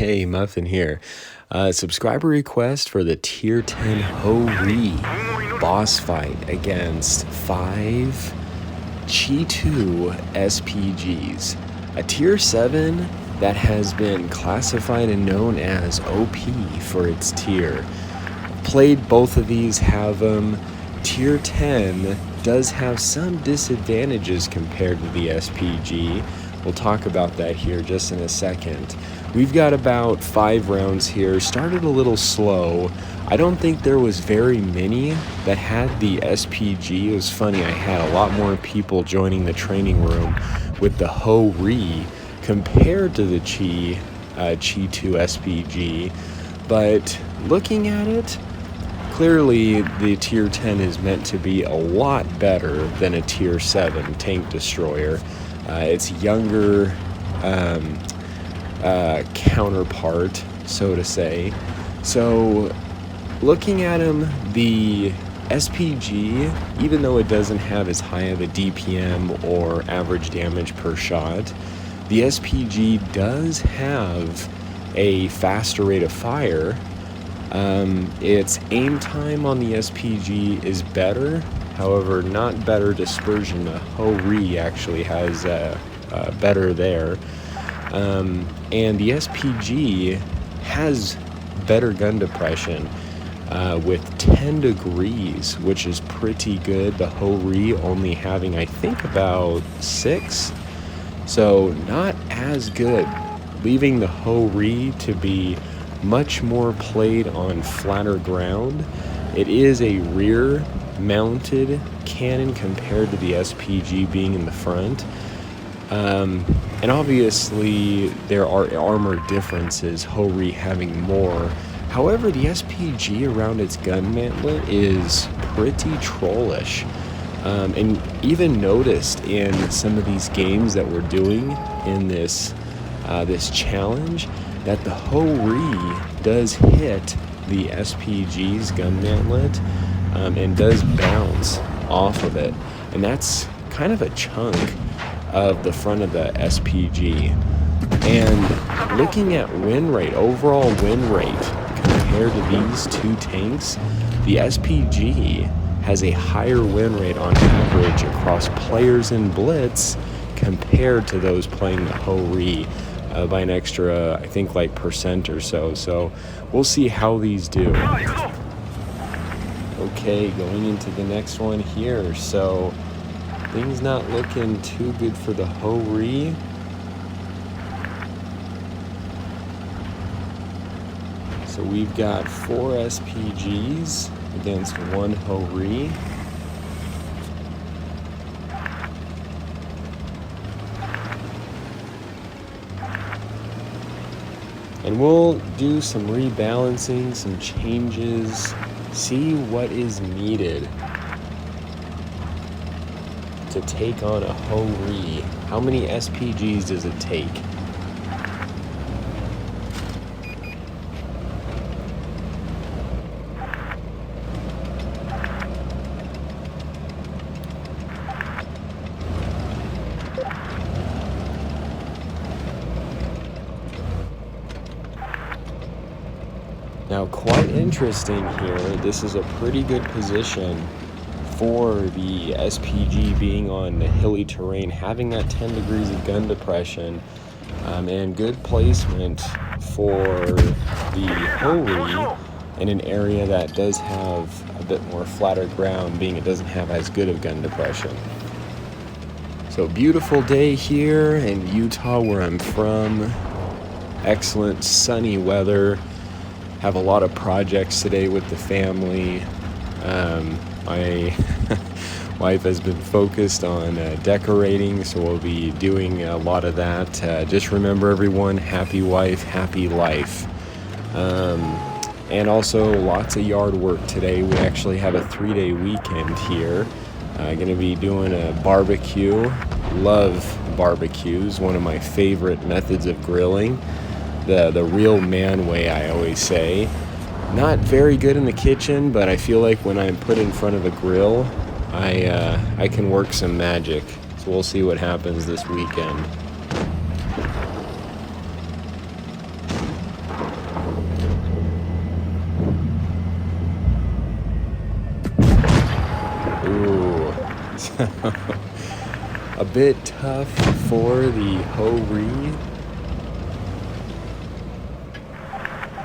Hey, Muffin here. Subscriber request for the Tier 10 Ho-Ri boss fight against 5 Chi-2 SPGs. A Tier 7 that has been classified and known as OP for its tier. Played both of these, have them. Tier 10 does have some disadvantages compared to the SPG. We'll talk about that here just in a second. We've got about 5 rounds here. Started a little slow. I don't think there was very many that had the SPG. It was funny, I had a lot more people joining the training room with the Ho-Ri compared to the Chi-2 SPG. But looking at it, clearly the Tier 10 is meant to be a lot better than a Tier 7 tank destroyer. It's younger counterpart, so to say. So looking at him, the SPG, even though it doesn't have as high of a DPM or average damage per shot, the SPG does have a faster rate of fire. Its aim time on the SPG is better. However, not better dispersion. The Ho-Ri actually has better there. And the SPG has better gun depression with 10 degrees, which is pretty good. The Ho-Ri only having, I think, about 6. So not as good. Leaving the Ho-Ri to be much more played on flatter ground. It is a rear mounted cannon compared to the SPG being in the front, and obviously there are armor differences, Ho-Ri having more. However, the SPG around its gun mantlet is pretty trollish, and even noticed in some of these games that we're doing in this challenge that the Ho-Ri does hit the SPG's gun mantlet and does bounce off of it, and that's kind of a chunk of the front of the SPG. And looking at win rate, overall win rate compared to these two tanks, the SPG has a higher win rate on average across players in Blitz compared to those playing the Ho-Ri by an extra, I think, like % or so. So we'll see how these do. Okay, going into the next one here. So things not looking too good for the Ho-Ri. So we've got 4 SPGs against 1 Ho-Ri. And we'll do some rebalancing, some changes, see what is needed to take on a Ho-Ri. How many SPGs does it take? Now, quite interesting here. This is a pretty good position for the SPG being on the hilly terrain, having that 10 degrees of gun depression, and good placement for the Ho-Ri in an area that does have a bit more flatter ground, being it doesn't have as good of gun depression. So beautiful day here in Utah where I'm from. Excellent sunny weather. Have a lot of projects today with the family. My wife has been focused on decorating, so we'll be doing a lot of that. Just remember, everyone, happy wife, happy life. And also lots of yard work today. We actually have a 3-day weekend here. Going to be doing a barbecue. Love barbecues, one of my favorite methods of grilling. The real man way, I always say. Not very good in the kitchen, but I feel like when I'm put in front of a grill, I can work some magic. So we'll see what happens this weekend. Ooh. A bit tough for the Ho-Ri.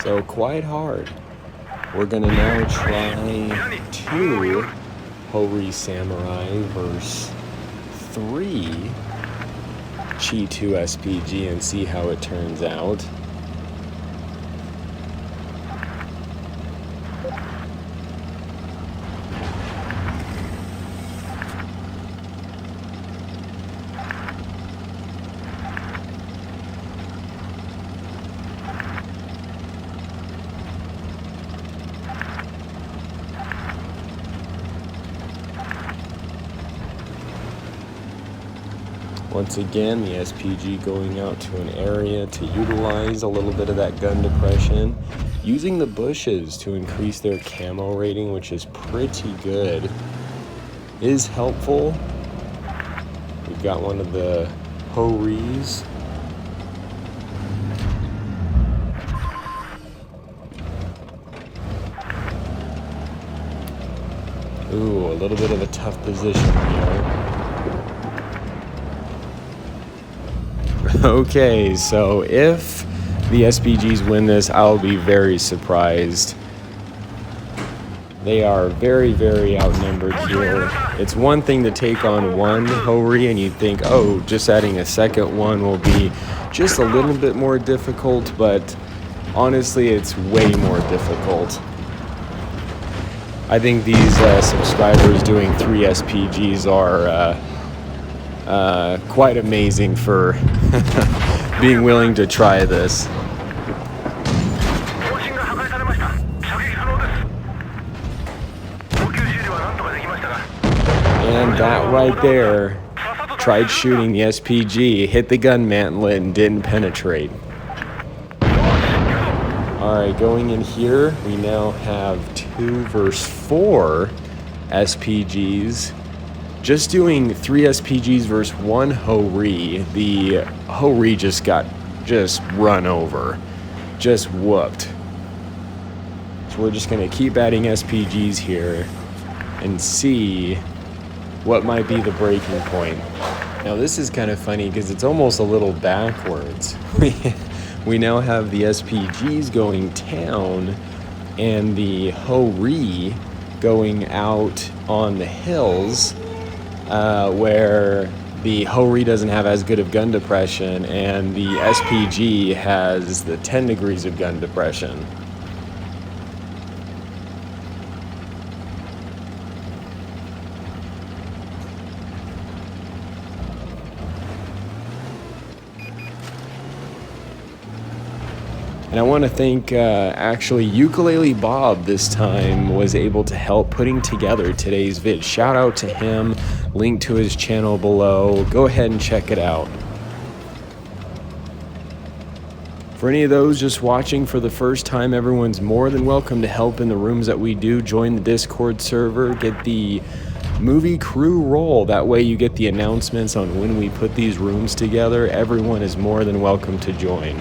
So quite hard. We're gonna now try 2 Ho-Ri Samurai versus 3 Chi 2 SPG and see how it turns out. Once again, the SPG going out to an area to utilize a little bit of that gun depression, using the bushes to increase their camo rating, which is pretty good, is helpful. We've got one of the Ho-Ris. Ooh, a little bit of a tough position here. Okay, so if the SPGs win this, I'll be very surprised. They are very, very outnumbered here. It's one thing to take on one Ho-Ri and you think, oh, just adding a second one will be just a little bit more difficult, but honestly, it's way more difficult. I think these subscribers doing 3 SPGs are quite amazing for being willing to try this. And that right there, tried shooting the SPG, hit the gun mantlet and didn't penetrate. Alright, going in here, we now have 2 versus 4 SPGs. Just doing 3 SPGs versus 1 Ho-Ri, the Ho-Ri just got run over, just whooped. So we're just gonna keep adding SPGs here and see what might be the breaking point. Now this is kind of funny because it's almost a little backwards. We now have the SPGs going down and the Ho-Ri going out on the hills, where the Ho-Ri doesn't have as good of gun depression and the SPG has the 10 degrees of gun depression. And I want to thank, actually, Ukulele Bob this time was able to help putting together today's vid. Shout out to him, link to his channel below. Go ahead and check it out. For any of those just watching for the first time, everyone's more than welcome to help in the rooms that we do. Join the Discord server, get the movie crew roll. That way you get the announcements on when we put these rooms together. Everyone is more than welcome to join.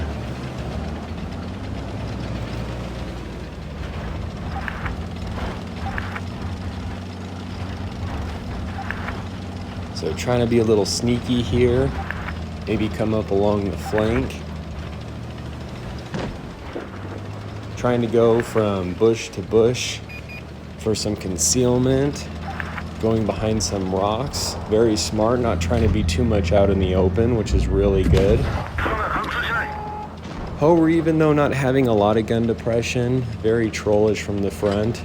So trying to be a little sneaky here, maybe come up along the flank. Trying to go from bush to bush for some concealment, going behind some rocks. Very smart, not trying to be too much out in the open, which is really good. Ho-Ri, even though not having a lot of gun depression, very trollish from the front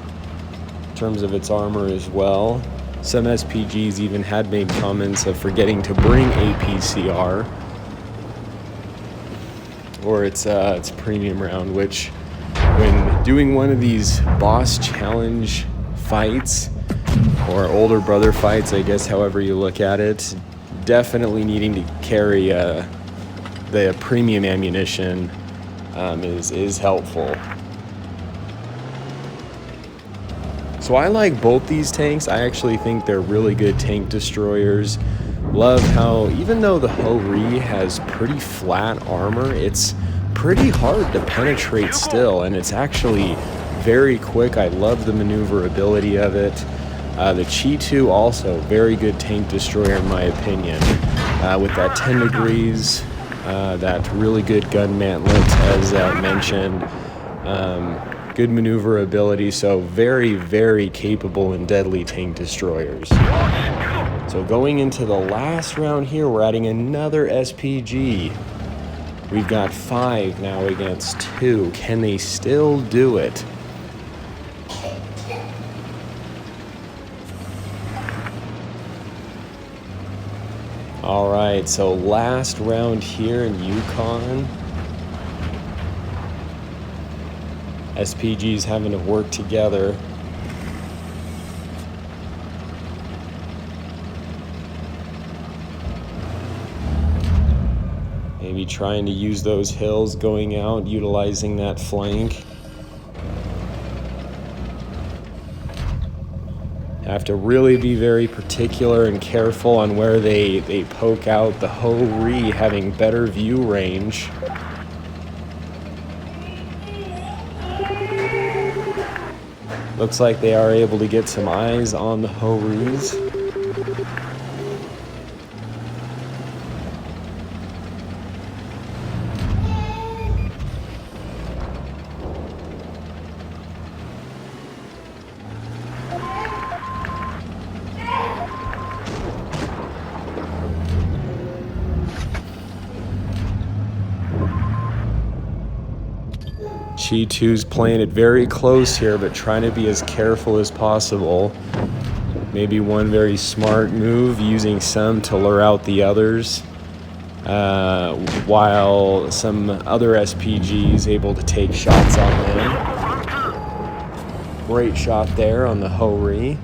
in terms of its armor as well. Some SPGs even had made comments of forgetting to bring APCR or its premium round, which when doing one of these boss challenge fights or older brother fights, I guess however you look at it, definitely needing to carry the premium ammunition is helpful. So I like both these tanks. I actually think they're really good tank destroyers. Love how, even though the Ho-Ri has pretty flat armor, it's pretty hard to penetrate still, and it's actually very quick. I love the maneuverability of it. The Chi-2 also, very good tank destroyer in my opinion. With that 10 degrees, that really good gun mantlet as mentioned. Good maneuverability, so very, very capable and deadly tank destroyers. So going into the last round here, we're adding another SPG. We've got 5 now against 2. Can they still do it? All right, so last round here in Yukon. SPG's having to work together. Maybe trying to use those hills, going out, utilizing that flank. Have to really be very particular and careful on where they poke out. The Ho-Ri having better view range. Looks like they are able to get some eyes on the Ho-Ris. Chi-2's playing it very close here, but trying to be as careful as possible. Maybe one very smart move, using some to lure out the others, while some other SPGs able to take shots on them. Great shot there on the Ho-Ri.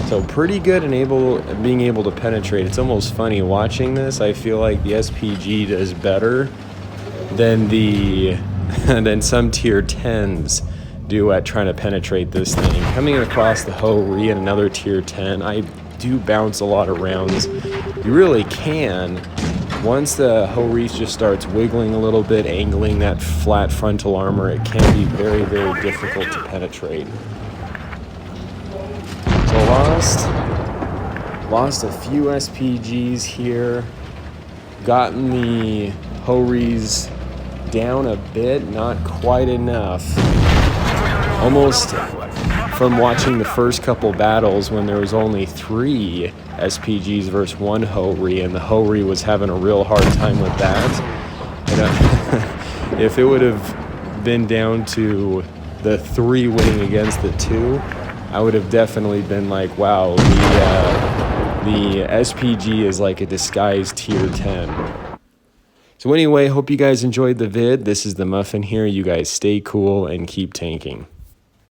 So pretty good and being able to penetrate. It's almost funny watching this. I feel like the SPG does better than than some tier 10s do at trying to penetrate this thing. Coming across the Ho-Ri and another tier 10, I do bounce a lot of rounds. You really can. Once the Ho-Ri just starts wiggling a little bit, angling that flat frontal armor, it can be very, very difficult to penetrate. Lost a few SPGs here. Gotten the Ho-Ris down a bit, not quite enough. Almost from watching the first couple battles when there was only 3 SPGs versus 1 Ho-Ri, and the Ho-Ri was having a real hard time with that. And, if it would have been down to the 3 winning against the 2, I would have definitely been like, wow, the SPG is like a disguised tier 10. So anyway, hope you guys enjoyed the vid. This is the Muffin here. You guys stay cool and keep tanking.